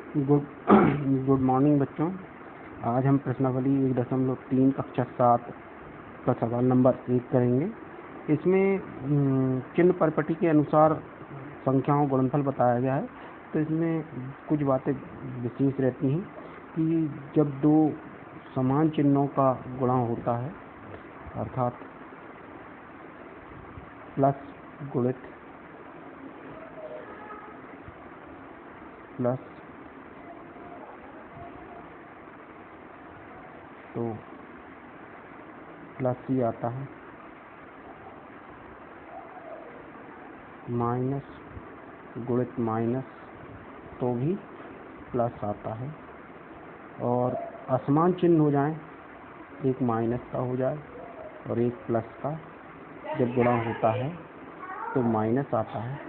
Good good morning बच्चों। आज हम प्रश्नावली 1.3 कक्षा 7 का सवाल नंबर 1 करेंगे। इसमें चिन्ह परपटी के अनुसार संख्याओं गुणनफल बताया गया है। तो इसमें कुछ बातें विशेष रहती हैं कि जब दो समान चिन्हों का गुणा होता है, अर्थात प्लस गुणित प्लस, तो प्लस ही आता है, माइनस गुणित माइनस तो भी प्लस आता है, और असमान चिन्ह हो जाए, एक माइनस का हो जाए और एक प्लस का, जब गुणा होता है तो माइनस आता है।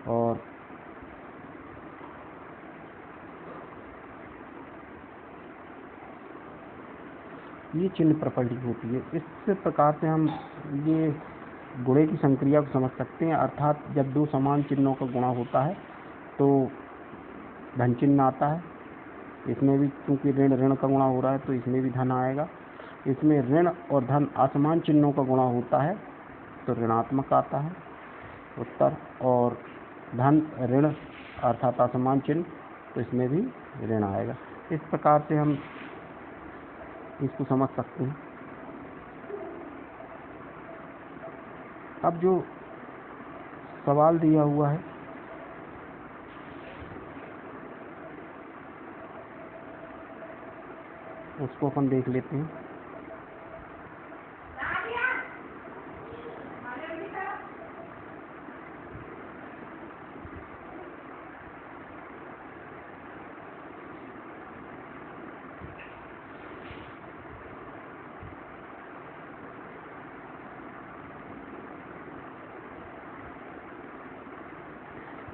और ये चिन्ह प्रॉपर्टी होती है। इस प्रकार से हम ये गुणे की संक्रिया को समझ सकते हैं, अर्थात जब दो समान चिन्हों का गुणा होता है तो धन चिन्ह आता है। इसमें भी क्योंकि ऋण ऋण का गुणा हो रहा है तो इसमें भी धन आएगा। इसमें ऋण और धन असमान चिन्हों का गुणा होता है तो ऋणात्मक आता है उत्तर, और धन ऋण अर्थात असमान चिन्ह तो इसमें भी ऋण आएगा। इस प्रकार से हम इसको समझ सकते हैं। अब जो सवाल दिया हुआ है उसको अपन देख लेते हैं।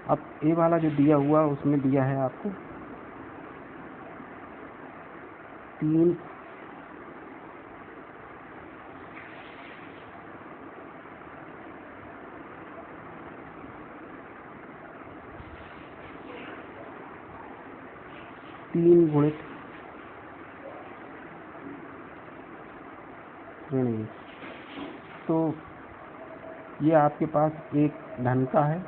अब ए वाला जो दिया हुआ उसमें दिया है आपको 3 गुणित ऋण 1। तो ये आपके पास एक धन का है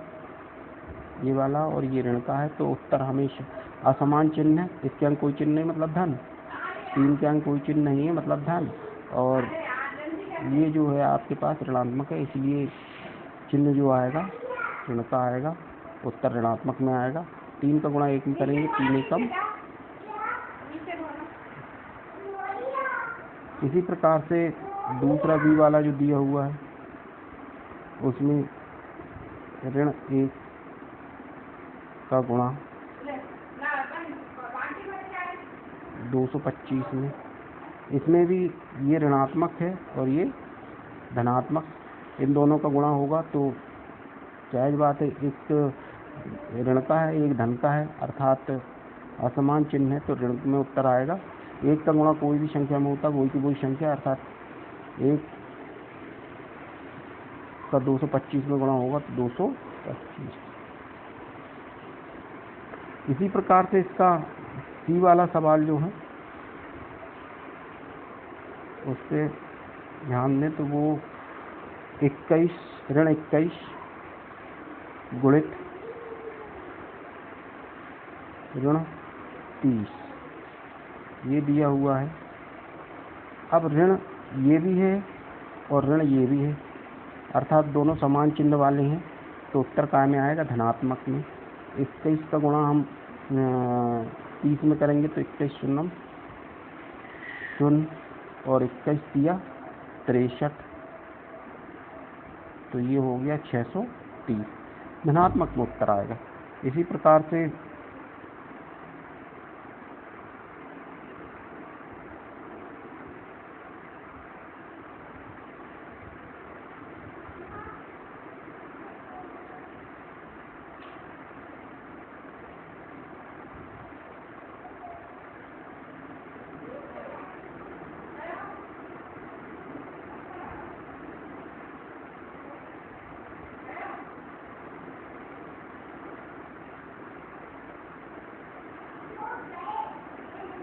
ये वाला और ये ऋण का है, तो उत्तर हमेशा असमान चिन्ह है। इसके अंक कोई चिन्ह नहीं मतलब धन, 3 के अंक कोई चिन्ह नहीं है मतलब धन, और ये जो है आपके पास ऋणात्मक है, इसलिए चिन्ह जो आएगा ऋण का आएगा, उत्तर ऋणात्मक में आएगा। 3 का गुणा 1 में करेंगे, 3 एकम। इसी प्रकार से दूसरा बी वाला जो दिया हुआ है उसमें ऋण 1 का गुणा 225 में, इसमें भी ये ऋणात्मक है और ये धनात्मक, इन दोनों का गुणा होगा तो जायज बात है, एक ऋण का है एक धन का है, अर्थात असमान चिन्ह है तो ऋण में उत्तर आएगा। 1 का गुणा कोई भी संख्या में होता है, वही की वही संख्या, अर्थात 1 का 225 में गुणा होगा तो 225। इसी प्रकार से इसका सी वाला सवाल जो है उस पर ध्यान दें तो वो 21 ऋण 21 गुणित ऋण 30 ये दिया हुआ है। अब ऋण ये भी है और ऋण ये भी है, अर्थात दोनों समान चिन्ह वाले हैं, तो उत्तर काय में आएगा धनात्मक में। 21 का गुणा हम 30 में करेंगे तो 21 शून्य शून्य और 21 दिया 63, तो ये हो गया 630, धनात्मक में उत्तर आएगा। इसी प्रकार से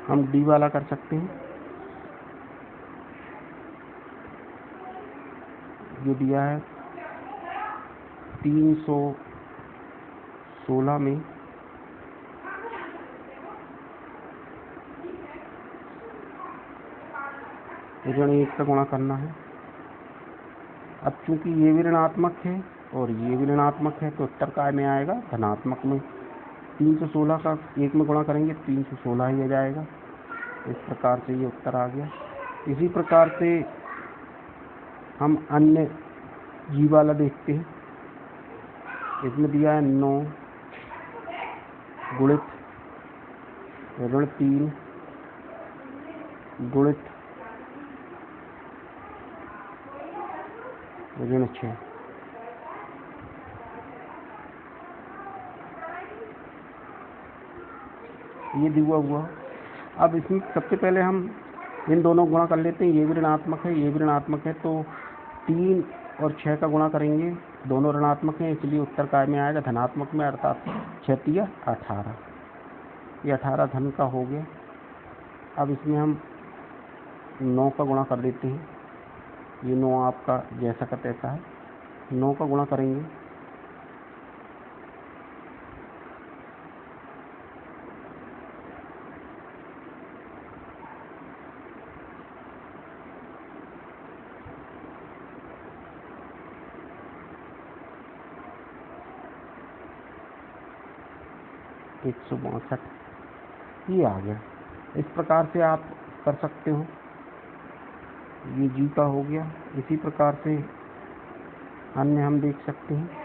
हम डी वाला कर सकते हैं। ये दिया है 316 में ऋण 1 का गुणा करना है। अब चूंकि ये भी ऋणात्मक है और ये भी ऋणात्मक है तो उत्तर काय में आएगा? धनात्मक में। 316 का 1 में गुणा करेंगे 316 ही आ जाएगा। इस प्रकार से ये उत्तर आ गया। इसी प्रकार से हम अन्य जी वाला देखते हैं। इसमें दिया है 9 गुणित ऋण 3 गुणित ऋण 6। ये दिया हुआ। अब इसमें सबसे पहले हम इन दोनों गुणा कर लेते हैं। ये भी ऋणात्मक है, ये भी ऋणात्मक है, तो 3 और 6 का गुणा करेंगे। दोनों ऋणात्मक हैं इसलिए उत्तर काय में आएगा? धनात्मक में, अर्थात 6 तिया 18। ये 18 धन का हो गया। अब इसमें हम 9 का गुणा कर देते हैं। ये 9 आपका जैसा का तैसा है। 9 का गुणा करेंगे 162। ये आ गया। इस प्रकार से आप कर सकते हो। ये जी का हो गया। इसी प्रकार से अन्य हम देख सकते हैं।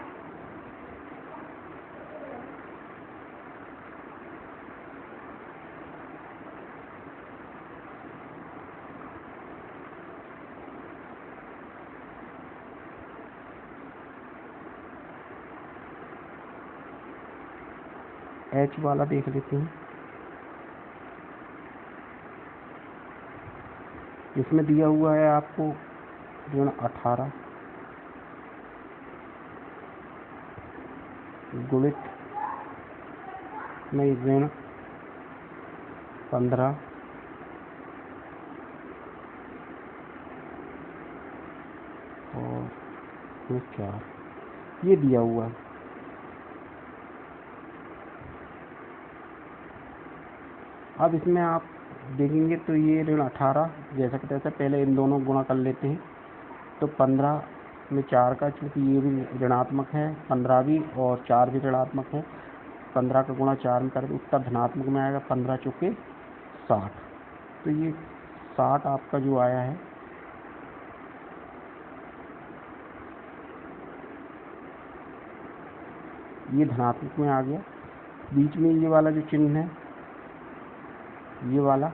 एच वाला देख लेते हैं। इसमें दिया हुआ है आपको ऋण 18 गुणित नहीं ऋण 15 और 4। ये दिया हुआ है। अब इसमें आप देखेंगे तो ये ऋण 18 जैसा कि तैसा, पहले इन दोनों गुणा कर लेते हैं। तो 15 में 4 का, चूँकि ये भी ऋणात्मक है, 15 भी और 4 भी ऋणात्मक है, 15 का गुणा 4 में करें उत्तर धनात्मक में आएगा। 15 चौके 60। तो ये 60 आपका जो आया है ये धनात्मक में आ गया। बीच में ये वाला जो चिन्ह है, ये वाला,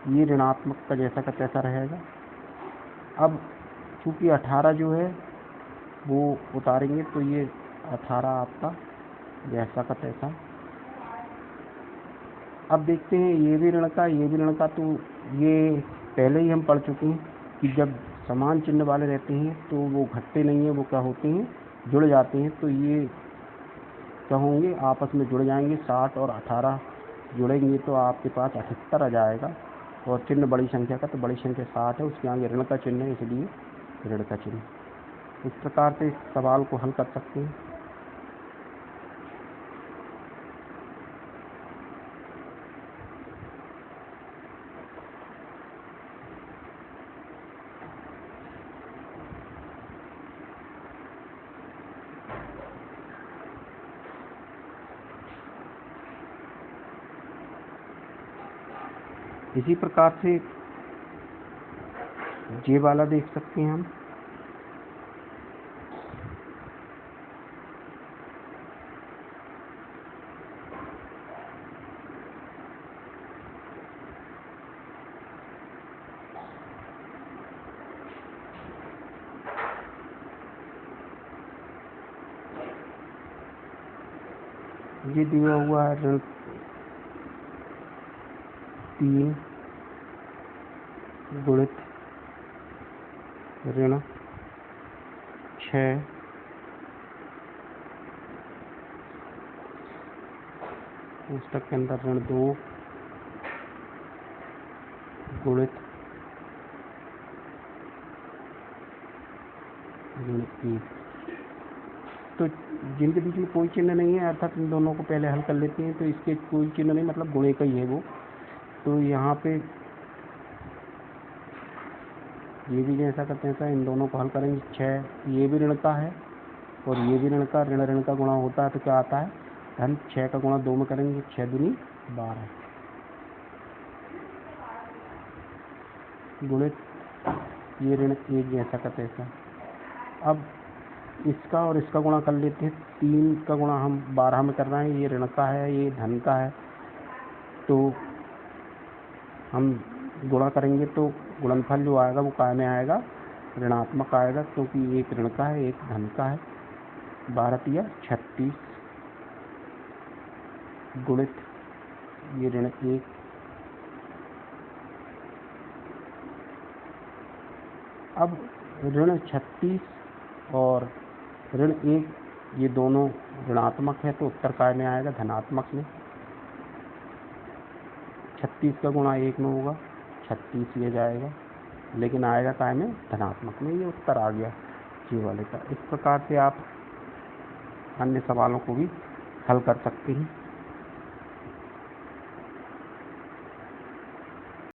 ये ऋणात्मक का जैसा का तैसा रहेगा। अब चूँकि 18 जो है वो उतारेंगे तो ये 18 आपका जैसा का तैसा। अब देखते हैं ये भी ऋण का, ये भी ऋण का। तो ये पहले ही हम पढ़ चुके हैं कि जब समान चिन्ह वाले रहते हैं तो वो घटते नहीं हैं, वो क्या होते हैं? जुड़ जाते हैं। तो ये क्या होंगे? आपस में जुड़ जाएंगे। 60 और 18 जुड़ेंगे तो आपके पास 78 आ जाएगा। और चिन्ह बड़ी संख्या का, तो बड़ी संख्या 60 है, उसके आगे ऋण का चिन्ह है, इसलिए ऋण का चिन्ह। इस प्रकार से इस सवाल को हल कर सकते हैं। इसी प्रकार से जे वाला देख सकते हैं हम। ये दिया हुआ है ऋण 3 गुणित ऋण 6 पुस्तक के अंदर ऋण 2 गुणित ऋण 1। तो जिनके बीच में कोई चिन्ह नहीं है अर्थात इन दोनों को पहले हल कर लेते हैं, तो इसके कोई चिन्ह नहीं मतलब गुणे का ही है वो। तो यहाँ पे ये भी जैसा करते हैं इन दोनों को हल करेंगे। 6 ये भी ऋण का है और ये भी ऋण का, ऋण ऋण का गुणा होता है तो क्या आता है धन। 6 का गुणा 2 में करेंगे, 6 दूनी 12 गुणित ये ऋण 1 जैसा का तैसा। अब इसका और इसका गुणा कर लेते हैं। 3 का गुणा हम 12 में कर रहे हैं, ये ऋण का है ये धन का है, तो हम गुणा करेंगे तो गुणनफल जो आएगा वो काय में आएगा, ऋणात्मक आएगा, क्योंकि एक ऋण का है एक धन का है। 12 तिया 36 गुणित ये ऋण 1 अब ऋण 36 और ऋण 1 ये दोनों ऋणात्मक है तो उत्तर काय में आएगा, धनात्मक में। 36 का गुणा 1 में होगा, 36 ये जाएगा, लेकिन आएगा काय में, धनात्मक में। ये उत्तर आ गया ये वाले का। इस प्रकार से आप अन्य सवालों को भी हल कर सकते हैं।